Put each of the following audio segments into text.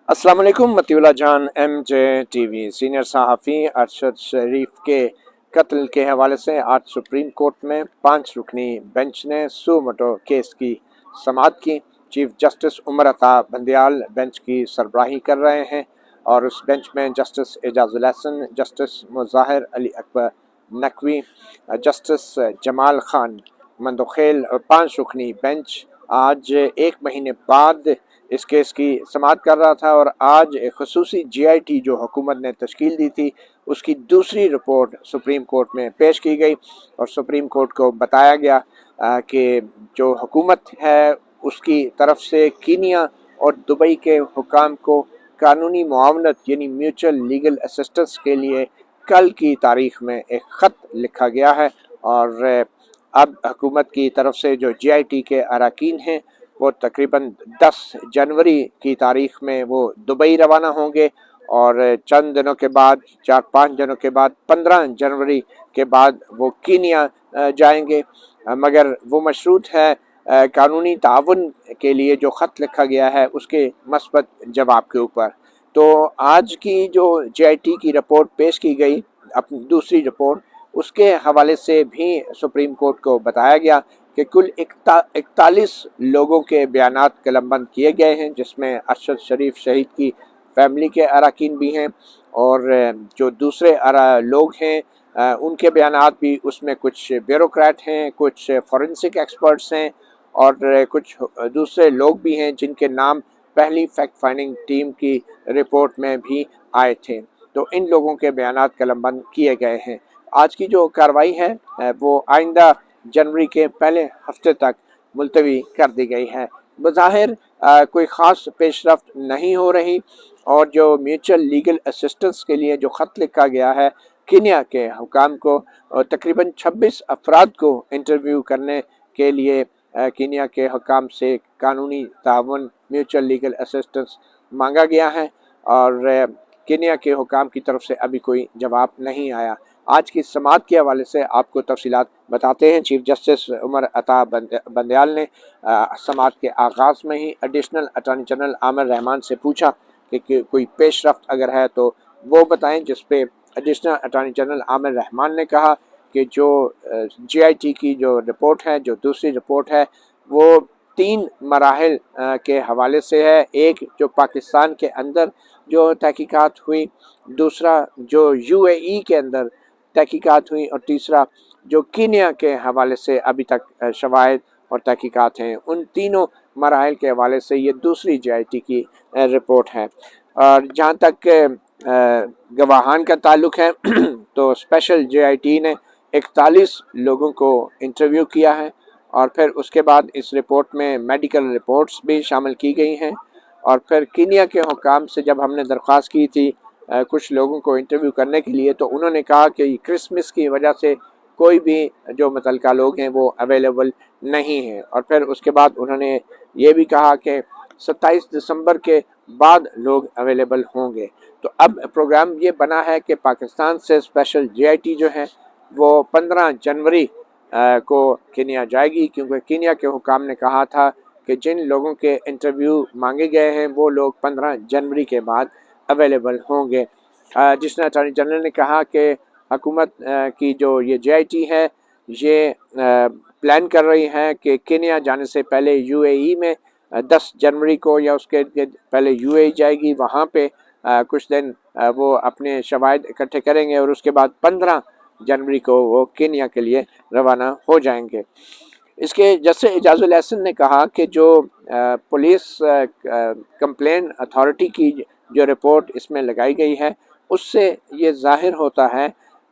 अस्सलाम वालेकुम। मतीउल्लाह जान MJ TV सीनियर सहाफ़ी अरशद शरीफ के कत्ल के हवाले से आज सुप्रीम कोर्ट में 5 रुकनी बेंच ने सू मोटो केस की समाअत की। Chief justice Umar Ata Bandial bench की सरबराही कर रहे हैं और उस बेंच में justice Ijazul Ahsan, justice Mazahar Ali Akbar Naqvi, justice Jamal Khan Mandokhail और 5 रुकनी बेंच आज एक महीने बाद इस केस की समाअत कर रहा था। और आज एक खसूसी GIT जो हुकूमत ने तश्कील दी थी उसकी दूसरी रिपोर्ट सुप्रीम कोर्ट में पेश की गई और सुप्रीम कोर्ट को बताया गया कि जो हुकूमत है उसकी तरफ से कीनिया और दुबई के हुकाम को कानूनी मुआवनत यानी म्यूचुअल लीगल असिस्टेंस के लिए कल की तारीख में एक ख़त लिखा गया है। और अब हुकूमत की तरफ से जो GIT के अरकान हैं वो तकरीबन 10 जनवरी की तारीख में वो दुबई रवाना होंगे और चंद दिनों के बाद 4-5 दिनों के बाद 15 जनवरी के बाद वो कीनिया जाएंगे। मगर वो मशरूत है कानूनी ताउन के लिए जो ख़त लिखा गया है उसके मस्बत जवाब के ऊपर। तो आज की जो GIT की रिपोर्ट पेश की गई, अपनी दूसरी रिपोर्ट, उसके हवाले से भी सुप्रीम कोर्ट को बताया गया कि कुल 41 लोगों के बयानात कलमबंद किए गए हैं, जिसमें अरशद शरीफ शहीद की फैमिली के अरकान भी हैं और जो दूसरे लोग हैं उनके बयानात भी उसमें कुछ ब्यूरोक्रेट हैं, कुछ फॉरेंसिक एक्सपर्ट्स हैं और कुछ दूसरे लोग भी हैं जिनके नाम पहली फैक्ट फाइंडिंग टीम की रिपोर्ट में भी आए थे। तो इन लोगों के बयानात कलमबंद किए गए हैं। आज की जो कार्रवाई है वो आइंदा जनवरी के पहले हफ्ते तक मुलतवी कर दी गई है। बज़ाहिर कोई ख़ास पेशरफ्त नहीं हो रही और जो म्यूचुअल लीगल असिस्टेंस के लिए जो ख़त लिखा गया है कीनिया के हुकाम को, तकरीबन 26 अफराद को इंटरव्यू करने के लिए कीनिया के हुकाम से कानूनी ताउन म्यूचुअल लीगल असिस्टेंस मांगा गया है और कीनिया के हुकाम की तरफ से अभी कोई जवाब नहीं आया। आज की समाअत के हवाले से आपको तफसीलात बताते हैं। चीफ जस्टिस उमर अता बंदयाल ने समाअत के आगाज़ में ही additional attorney general Amir Rahman से पूछा कि कोई पेशरफ्त अगर है तो वो बताएं, जिस पे additional attorney general Amir Rahman ने कहा कि जो GIT की जो रिपोर्ट है, जो दूसरी रिपोर्ट है, वो 3 मराहिल के हवाले से है। एक जो पाकिस्तान के अंदर जो तहकीकात हुई, दूसरा जो UAE के अंदर तहकीकात हुई और तीसरा जो कीनिया के हवाले से अभी तक शवाहिद और तहकीकात हैं। उन तीनों मराहिल के हवाले से ये दूसरी GIT की रिपोर्ट है। और जहाँ तक गवाहान का ताल्लुक़ है तो स्पेशल GIT ने 41 लोगों को इंटरव्यू किया है और फिर उसके बाद इस रिपोर्ट में मेडिकल रिपोर्ट्स भी शामिल की गई हैं। और फिर कीनिया के हुकाम से जब हमने दरख्वास्त की थी कुछ लोगों को इंटरव्यू करने के लिए, तो उन्होंने कहा कि क्रिसमस की वजह से कोई भी जो मुतल्लिका लोग हैं वो अवेलेबल नहीं हैं। और फिर उसके बाद उन्होंने ये भी कहा कि 27 दिसंबर के बाद लोग अवेलेबल होंगे। तो अब प्रोग्राम ये बना है कि पाकिस्तान से स्पेशल GIT जो है वो 15 जनवरी को कीनिया जाएगी, क्योंकि कीनिया के हुकाम ने कहा था कि जिन लोगों के इंटरव्यू मांगे गए हैं वो लोग 15 जनवरी के बाद अवेलेबल होंगे। जिसने अटॉर्नी जनरल ने कहा कि हुकूमत की जो ये GIT है ये प्लान कर रही है कि कीनिया जाने से पहले UAE में 10 जनवरी को या उसके पहले UAE जाएगी, वहाँ पे कुछ दिन वो अपने शवाहिद इकट्ठे करेंगे और उसके बाद 15 जनवरी को वो कीनिया के लिए रवाना हो जाएंगे। इसके जैसे एजाजुल हसन ने कहा कि जो पुलिस कंप्लेन अथॉरिटी की जो रिपोर्ट इसमें लगाई गई है उससे ये ज़ाहिर होता है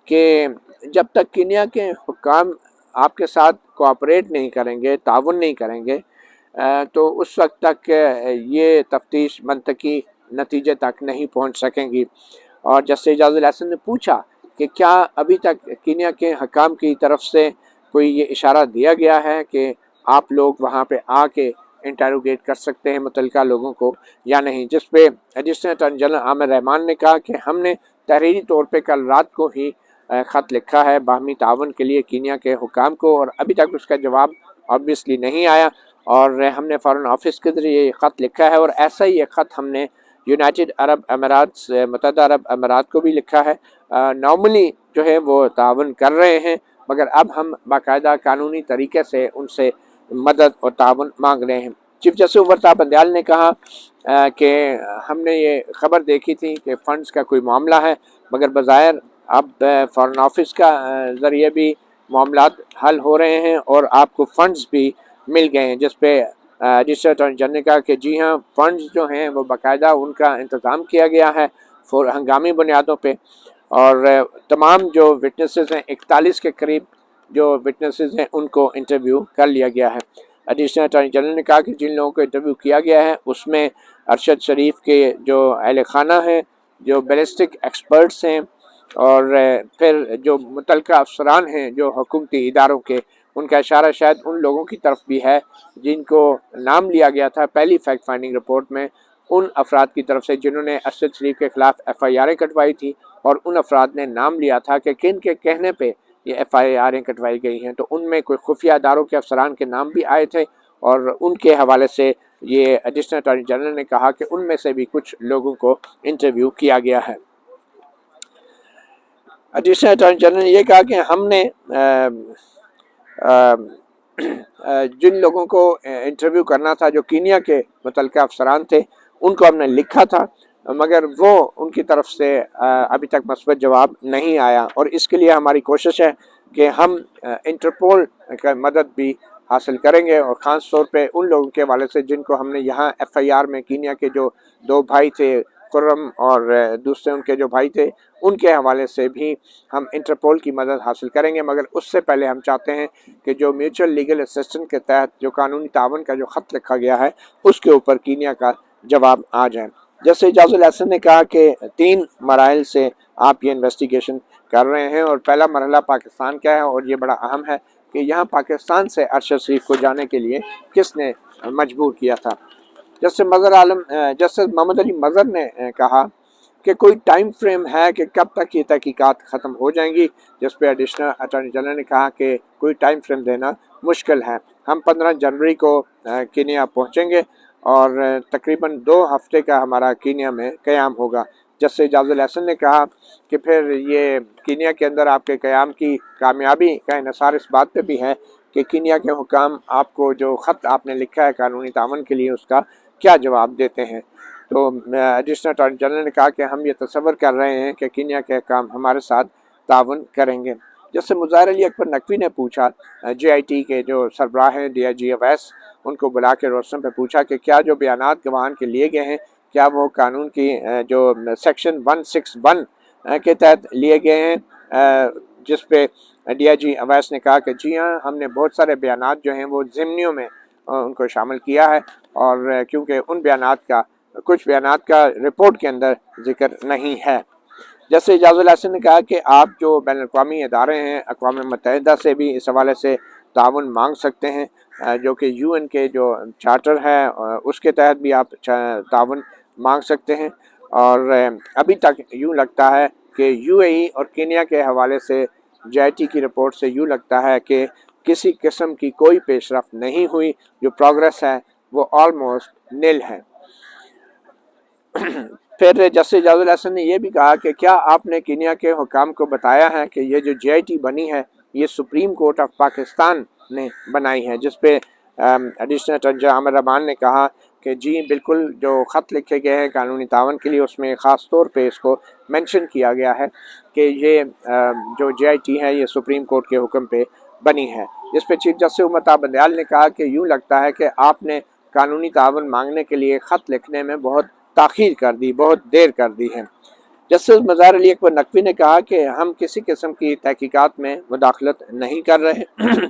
कि जब तक कीनिया के हुकाम आपके साथ कोऑपरेट नहीं करेंगे, ताउन नहीं करेंगे, तो उस वक्त तक ये तफ्तीश मंतकी नतीजे तक नहीं पहुंच सकेंगी। और जैसे एजाजुल हसन ने पूछा कि क्या अभी तक कीनिया के हुकाम की तरफ से कोई ये इशारा दिया गया है कि आप लोग वहाँ पे आके इंटरोगेट कर सकते हैं मुतल्लिका लोगों को या नहीं, जिस पे additional attorney general Amir Rahman ने कहा कि हमने तहरीरी तौर पे कल रात को ही ख़त लिखा है बाहमी ताउन के लिए कीनिया के हुकाम को और अभी तक उसका जवाब ऑब्वियसली नहीं आया और हमने फ़ॉरेन ऑफिस के ज़रिए ये ख़त लिखा है और ऐसा ही एक ख़त हमने यूनाइटेड अरब अमीरात से मुत्तहिदा अरब अमीरात को भी लिखा है। नॉर्मली जो है वो तावन कर रहे हैं, मगर अब हम बाकायदा कानूनी तरीके से उनसे मदद और तावन मांग रहे हैं। चीफ जस्टिस उमर बंदयाल ने कहा कि हमने ये खबर देखी थी कि फ़ंड्स का कोई मामला है, मगर बज़ाहिर अब फ़ॉरेन ऑफिस का ज़रिए भी मामलात हल हो रहे हैं और आपको फ़ंड्स भी मिल गए हैं, जिस पे रजिस्टर अटॉर्नी जनरल ने कहा कि जी हाँ, फ़ंड्स जो हैं वो बाकायदा उनका इंतज़ाम किया गया है हंगामी बुनियादों पे। और तमाम जो विटनेसेस हैं 41 के करीब जो विटनेसेस हैं उनको इंटरव्यू कर लिया गया है। एडिशनल अटॉर्नी जनरल ने कहा कि जिन लोगों को इंटरव्यू किया गया है उसमें अरशद शरीफ के जो अहल खाना हैं, जो बैलिस्टिक एक्सपर्ट्स हैं, और फिर जो मुतल्लिका अफसरान हैं जो हुकूमती इदारों के, उनका इशारा शायद उन लोगों की तरफ भी है जिनको नाम लिया गया था पहली फैक्ट फाइंडिंग रिपोर्ट में, उन अफराद की तरफ से जिन्होंने अरशद शरीफ के ख़िलाफ़ FIR कटवाई थी, और उन अफराद ने नाम लिया था कि किन के कहने पे ये FIR कटवाई गई हैं। तो उनमें कोई खुफिया अदारों के अफसरान के नाम भी आए थे, और उनके हवाले से ये एडिशनल अटॉर्नी जनरल ने कहा कि उनमें से भी कुछ लोगों को इंटरव्यू किया गया है। एडिशनल अटॉर्नी जनरल ने यह कहा कि हमने जिन लोगों को इंटरव्यू करना था, जो कीनिया के मुतल्लिका अफसरान थे, उनको हमने लिखा था, मगर वो उनकी तरफ से अभी तक मस्बत जवाब नहीं आया, और इसके लिए हमारी कोशिश है कि हम इंटरपोल का मदद भी हासिल करेंगे, और ख़ास तौर पे उन लोगों के हवाले से जिनको हमने यहाँ FIR में कीनिया के जो 2 भाई थे, खुर्रम और दूसरे उनके जो भाई थे, उनके हवाले से भी हम इंटरपोल की मदद हासिल करेंगे। मगर उससे पहले हम चाहते हैं कि जो म्यूचुअल लीगल असिस्टेंस के तहत जो कानूनी तावन का जो ख़त लिखा गया है उसके ऊपर कीनिया का जवाब आ जाए। जैसे इजाज़ुल हसन ने कहा कि 3 मराइल से आप ये इन्वेस्टिगेशन कर रहे हैं, और पहला मरहला पाकिस्तान का है, और ये बड़ा अहम है कि यहाँ पाकिस्तान से अरशद शरीफ को जाने के लिए किसने मजबूर किया था। जस्टिस मोहम्मद अली मज़हर ने कहा कि कोई टाइम फ्रेम है कि कब तक ये तहकीकात ख़त्म हो जाएंगी, जिस पे एडिशनल अटॉर्नी जनरल ने कहा कि कोई टाइम फ्रेम देना मुश्किल है। हम 15 जनवरी को कीनिया पहुँचेंगे, और तकरीबन 2 हफ्ते का हमारा कीनिया में क़याम होगा। जस्टिस इजाज़ुल हसन ने कहा कि फिर ये कीनिया के अंदर आपके क़याम की कामयाबी का इन्हिसार इस बात पे भी है कि कीनिया के हुकाम आपको जो ख़त आपने लिखा है कानूनी तावन के लिए, उसका क्या जवाब देते हैं। तो एडिशनल अटॉर्नी जनरल ने कहा कि हम ये तसव्वुर कर रहे हैं कि कीनिया के हुकाम हमारे साथ तावन करेंगे। जैसे मुज़ाहिर अली अकबर नकवी ने पूछा, JIT के जो सरबराह हैं DIG अवैस, उनको बुला के रोस्टम पे पूछा कि क्या जो बयानात गवाहान के लिए गए हैं, क्या वो कानून की जो सेक्शन 161 के तहत लिए गए हैं, जिस पे DIG अवैस ने कहा कि जी हाँ, हमने बहुत सारे बयानात जो हैं वो ज़िम्नियों में उनको शामिल किया है, और क्योंकि उन बयानात का कुछ बयानात का रिपोर्ट के अंदर जिक्र नहीं है। जैसे इजाज़ुल हसन ने कहा कि आप जो बैनुल-अक़वामी इदारे हैं, अक़वाम मुत्तहिदा से भी इस हवाले से ताउन मांग सकते हैं, जो कि UN के जो चार्टर है उसके तहत भी आप ताउन मांग सकते हैं। और अभी तक यूँ लगता है कि UAE और कीनिया के हवाले से JIT की रिपोर्ट से यूँ लगता है कि किसी किस्म की कोई पेशरफ़्त नहीं हुई, जो प्रोग्रेस है वो ऑलमोस्ट निल है। फिर जस्टिस इजाज़ुल हसन ने यह भी कहा कि क्या आपने कीनिया के हुकाम को बताया है कि ये जो JIT बनी है ये सुप्रीम कोर्ट ऑफ पाकिस्तान ने बनाई है, जिस पे additional attorney general Amir Rahman ने कहा कि जी बिल्कुल, जो ख़त लिखे गए हैं कानूनी तावन के लिए उसमें ख़ास तौर पे इसको मेंशन किया गया है कि ये जो JIT है ये सुप्रीम कोर्ट के हुक्म पे बनी है। जिस पे चीफ जस्टिस उमर बंदयाल ने कहा कि यूँ लगता है कि आपने कानूनी तावन मांगने के लिए ख़त लिखने में बहुत ताख़ीर कर दी, बहुत देर कर दी है। जस्टिस मज़ार अली अकबर नकवी ने कहा कि हम किसी किस्म की तहकीकात में मुदाखलत नहीं कर रहे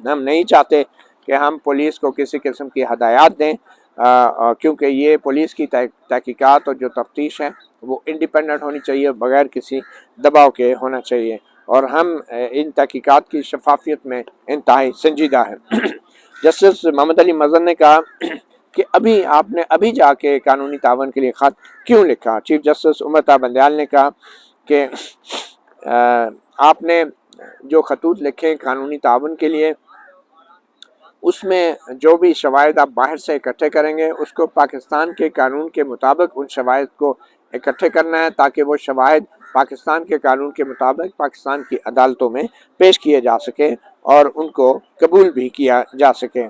हम नहीं चाहते कि हम पुलिस को किसी किस्म की हदायत दें, क्योंकि ये पुलिस की तहकीकात और जो तफ्तीश है वो इंडिपेंडेंट होनी चाहिए, बग़ैर किसी दबाव के होना चाहिए, और हम इन तहकीकात की शफाफियत में इंतहाई संजीदा है। जस्टिस मोहम्मद अली मज़हर ने कहा कि आपने अभी जाके कानूनी तावन के लिए ख़त क्यों लिखा। चीफ जस्टिस उमर बंदयाल ने कहा कि आपने जो खतूत लिखे कानूनी तावन के लिए उसमें जो भी शवाहिद आप बाहर से इकट्ठे करेंगे उसको पाकिस्तान के कानून के मुताबिक उन शवाहिद को इकट्ठे करना है ताकि वो शवाहिद पाकिस्तान के कानून के मुताबिक पाकिस्तान की अदालतों में पेश किए जा सके और उनको कबूल भी किया जा सके।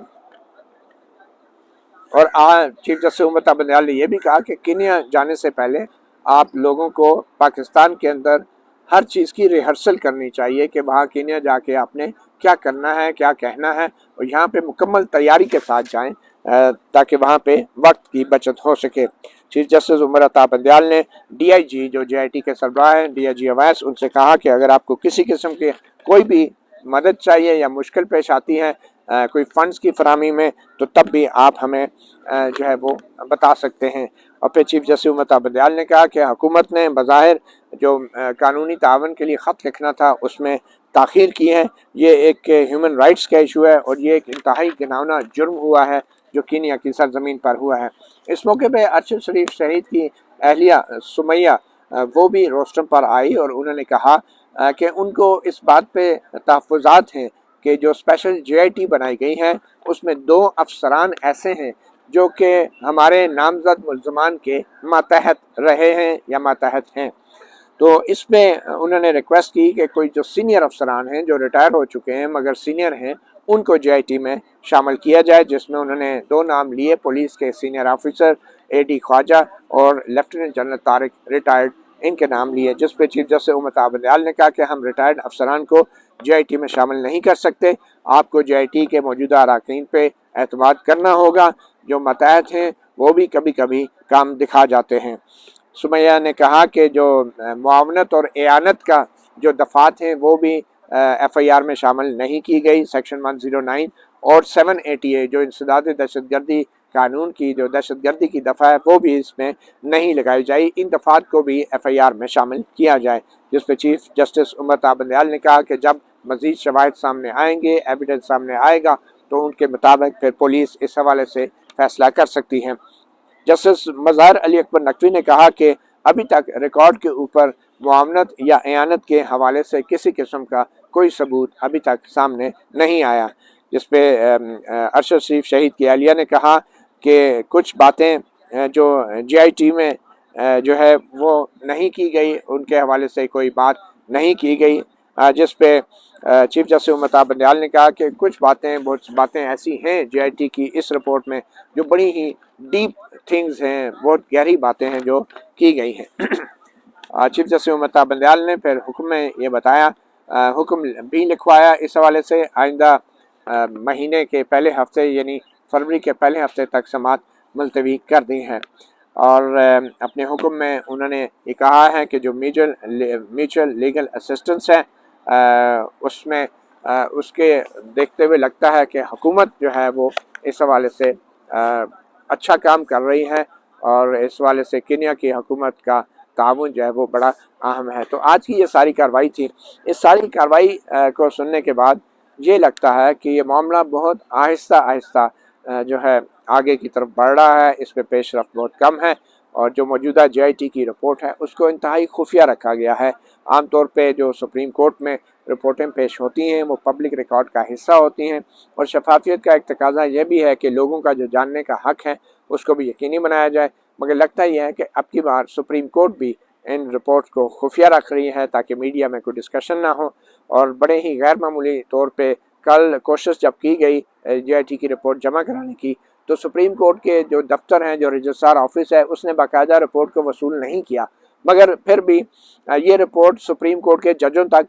और चीफ जस्टिस उमर बंदयाल ने यह भी कहा कि कीनिया जाने से पहले आप लोगों को पाकिस्तान के अंदर हर चीज़ की रिहर्सल करनी चाहिए कि वहाँ कीनिया जाके आपने क्या करना है, क्या कहना है, और यहाँ पे मुकम्मल तैयारी के साथ जाएं ताकि वहाँ पे वक्त की बचत हो सके। चीफ जस्टिस उमर अता बंदयाल ने DIG जो JIT के सरबराह हैं DIG अवैस, उनसे कहा कि अगर आपको किसी किस्म के कोई भी मदद चाहिए या मुश्किल पेश आती है कोई फंड्स की फराहमी में, तो तब भी आप हमें जो है वो बता सकते हैं। और फिर चीफ जस्टिस उमर अता बंदयाल ने कहा कि हुकूमत ने बज़ाहिर जो कानूनी तावन के लिए ख़त लिखना था उसमें ताख़ीर की है। ये एक ह्यूमन राइट्स का इशू है और ये एक इंतहाई घिनौना जुर्म हुआ है जो कीनिया की सरजमीन पर हुआ है। इस मौके पर अरशद शरीफ शहीद की अहलिया सुमैया वो भी रोस्टम पर आई और उन्होंने कहा कि उनको इस बात पे तहफ़्फ़ुज़ात हैं कि जो स्पेशल JIT बनाई गई हैं उसमें 2 अफसरान ऐसे हैं जो कि हमारे नामजद मुल्ज़मान के मातहत रहे हैं या मातहत हैं। तो इसमें उन्होंने रिक्वेस्ट की कि कोई जो सीनियर अफसरान हैं जो रिटायर हो चुके हैं मगर सीनियर हैं उनको JIT में शामिल किया जाए, जिसमें उन्होंने 2 नाम लिए, पुलिस के सीनियर ऑफिसर AD ख्वाजा और लेफ्टिनेंट जनरल तारिक रिटायर्ड, इनके नाम लिए, जिस पे चीफ जस्टिस उमर अता बंदयाल ने कहा कि हम रिटायर्ड अफसरान को JIT में शामिल नहीं कर सकते, आपको JIT के मौजूदा अरकान पे एतमाद करना होगा, जो मतहत हैं वो भी कभी कभी काम दिखा जाते हैं। सुमैया ने कहा कि जो मुआवनत और एआनत का जो दफ़ात हैं वो भी FIR में शामिल नहीं की गई। सेक्शन 109 और 788 जो इंसदाद दहशतगर्दी कानून की जो दहशतगर्दी की दफ़ा है वो भी इसमें नहीं लगाई जाए, इन दफ़ात को भी FIR में शामिल किया जाए। जिस पर चीफ जस्टिस उमर अता बंदयाल ने कहा कि जब मज़ीद शवाहिद सामने आएंगे, एविडेंस सामने आएगा, तो उनके मुताबिक फिर पुलिस इस हवाले से फैसला कर सकती है। जस्टिस मज़हर अली अकबर नकवी ने कहा कि अभी तक रिकॉर्ड के ऊपर मुआवनत या एआनत के हवाले से किसी किस्म का कोई सबूत अभी तक सामने नहीं आया। जिस पे अरशद शरीफ शहीद की अहलिया ने कहा कि कुछ बातें जो JIT में जो है वो नहीं की गई, उनके हवाले से कोई बात नहीं की गई, जिस पे चीफ जस्टिस उमर अता बंदयाल ने कहा कि कुछ बहुत बातें ऐसी हैं JIT की इस रिपोर्ट में जो बड़ी ही डीप थिंग्स हैं, बहुत गहरी बातें हैं जो की गई हैं। चीफ जस्टिस उमर अता बंदयाल ने फिर हुक्म में ये बताया, हुक्म भी लिखवाया इस हवाले से आइंदा महीने के पहले हफ्ते यानी फरवरी के पहले हफ्ते तक समाअत मुलतवी कर दी हैं। और अपने हुक्म में उन्होंने ये कहा है कि जो म्यूचुअल लीगल असिस्टेंस है उसमें उसके देखते हुए लगता है कि हुकूमत जो है वो इस हवाले से अच्छा काम कर रही है और इस हवाले से कीनिया की हुकूमत का ताउन जो है वो बड़ा अहम है। तो आज की ये सारी कार्रवाई थी। इस सारी कार्रवाई को सुनने के बाद ये लगता है कि ये मामला बहुत आहिस्ता आहिस्ता जो है आगे की तरफ बढ़ रहा है, इस पे पेशरफ्त बहुत कम है और जो मौजूदा JIT की रिपोर्ट है उसको इंतहाई खुफिया रखा गया है। आमतौर पे जो सुप्रीम कोर्ट में रिपोर्टें पेश होती हैं वो पब्लिक रिकॉर्ड का हिस्सा होती हैं और शफाफियत का एक तकाजा ये भी है कि लोगों का जो जानने का हक है उसको भी यकीनी बनाया जाए। मगर लगता यह है कि अब की बार सुप्रीम कोर्ट भी इन रिपोर्ट को खुफिया रख रही है ताकि मीडिया में कोई डिस्कशन ना हो। और बड़े ही गैर मामूली तौर पे कल कोशिश जब की गई JIT की रिपोर्ट जमा कराने की, तो सुप्रीम कोर्ट के जो दफ्तर हैं, जो रजिस्ट्रार ऑफिस है, उसने बाकायदा रिपोर्ट को वसूल नहीं किया, मगर फिर भी ये रिपोर्ट सुप्रीम कोर्ट के जजों तक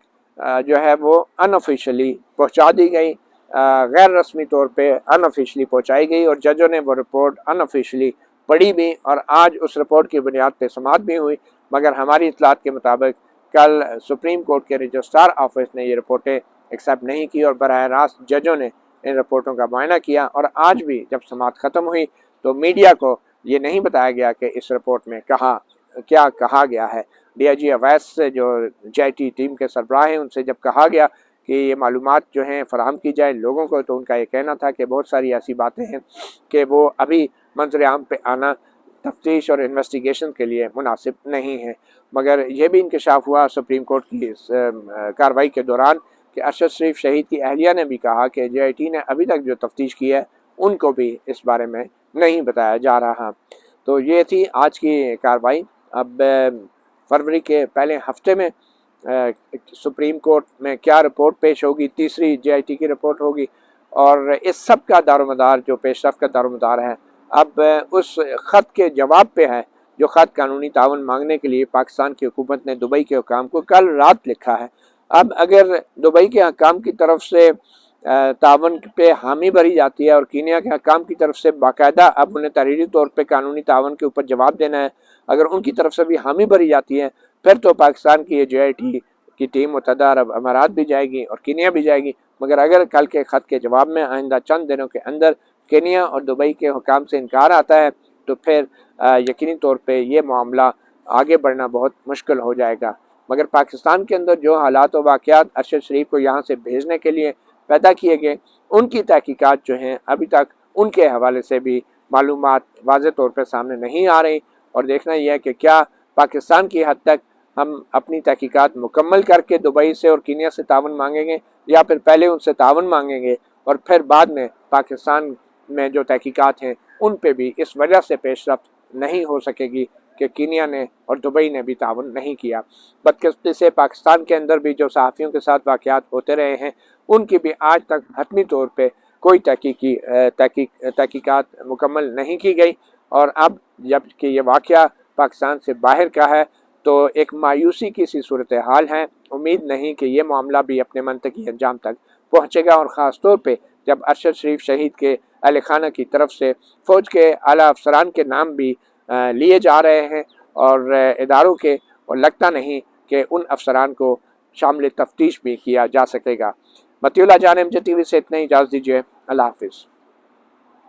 जो है वो अनऑफिशियली पहुंचा दी गई, गैर रस्मी तौर पे अनऑफिशियली पहुंचाई गई और जजों ने वो रिपोर्ट अनऑफिशियली पढ़ी भी और आज उस रिपोर्ट की बुनियाद पे समाअत भी हुई। मगर हमारी इतलात के मुताबिक कल सुप्रीम कोर्ट के रजिस्ट्रार ऑफिस ने ये रिपोर्टें एक्सेप्ट नहीं की और बराह रास्त जजों ने इन रिपोर्टों का मुआयना किया। और आज भी जब समाअत ख़त्म हुई तो मीडिया को ये नहीं बताया गया कि इस रिपोर्ट में क्या कहा गया है। DIG अवैस से जो JIT टीम के सरबराह हैं उनसे जब कहा गया कि ये मालूमात जो हैं फ़राहम की जाए लोगों को, तो उनका ये कहना था कि बहुत सारी ऐसी बातें हैं कि वो अभी मंजर आम पे आना तफ्तीश और इन्वेस्टिगेशन के लिए मुनासिब नहीं है। मगर यह भी इंकशाफ हुआ सुप्रीम कोर्ट की कार्रवाई के दौरान کہ ارشد شریف شہید کی اہلیہ نے بھی کہا کہ JIT نے ابھی تک جو تفتیش کی ہے ان کو بھی اس بارے میں نہیں بتایا جا رہا۔ تو یہ تھی آج کی کارروائی۔ اب فروری کے پہلے ہفتے میں سپریم کورٹ میں کیا رپورٹ پیش ہوگی، تیسری JIT کی رپورٹ ہوگی، اور اس سب کا دار و مدار جو پیش رفت کا دار و مدار ہے اب اس خط کے جواب پہ ہے جو خط قانونی تعاون مانگنے کے لیے پاکستان کی حکومت نے دبئی کے حکام کو کل رات لکھا ہے۔ اب اگر دبئی کے حکام کی طرف سے تعاون پہ حامی بھری جاتی ہے اور کینیا کے حکام کی طرف سے باقاعدہ اب انہیں تحریری طور پہ قانونی تعاون کے اوپر جواب دینا ہے، اگر ان کی طرف سے بھی حامی بھری جاتی ہے پھر تو پاکستان کی یہ JIT کی ٹیم متحدہ عرب امارات بھی جائے گی اور کینیا بھی جائے گی۔ مگر اگر کل کے خط کے جواب میں آئندہ چند دنوں کے اندر کینیا اور دبئی کے حکام سے انکار آتا ہے تو پھر یقینی طور پہ یہ معاملہ آگے بڑھنا بہت مشکل ہو جائے گا۔ مگر پاکستان کے اندر جو حالات و واقعات ارشد شریف کو یہاں سے بھیجنے کے لیے پیدا کیے گئے ان کی تحقیقات جو ہیں ابھی تک ان کے حوالے سے بھی معلومات واضح طور پہ سامنے نہیں آ رہی، اور دیکھنا یہ ہے کہ کیا پاکستان کی حد تک ہم اپنی تحقیقات مکمل کر کے دبئی سے اور کینیا سے تعاون مانگیں گے، یا پھر پہلے ان سے تعاون مانگیں گے اور پھر بعد میں پاکستان میں جو تحقیقات ہیں ان پہ بھی اس وجہ سے پیش رفت نہیں ہو سکے گی کہ کینیا نے اور دبئی نے بھی تعاون نہیں کیا۔ بدقسمتی سے پاکستان کے اندر بھی جو صحافیوں کے ساتھ واقعات ہوتے رہے ہیں ان کی بھی آج تک حتمی طور پہ کوئی تحقیقات مکمل نہیں کی گئی، اور اب جب کہ یہ واقعہ پاکستان سے باہر کا ہے تو ایک مایوسی کی سی صورتحال ہے۔ امید نہیں کہ یہ معاملہ بھی اپنے منطقی انجام تک پہنچے گا، اور خاص طور پہ جب ارشد شریف شہید کے اہل خانہ کی طرف سے فوج کے اعلیٰ افسران کے نام بھی لیے جا رہے ہیں اور اداروں کے، اور لگتا نہیں کہ ان افسران کو شامل تفتیش بھی کیا جا سکے گا۔ مطیع اللہ جان MJ TV سے اتنے، اجازت دیجیے، اللہ حافظ۔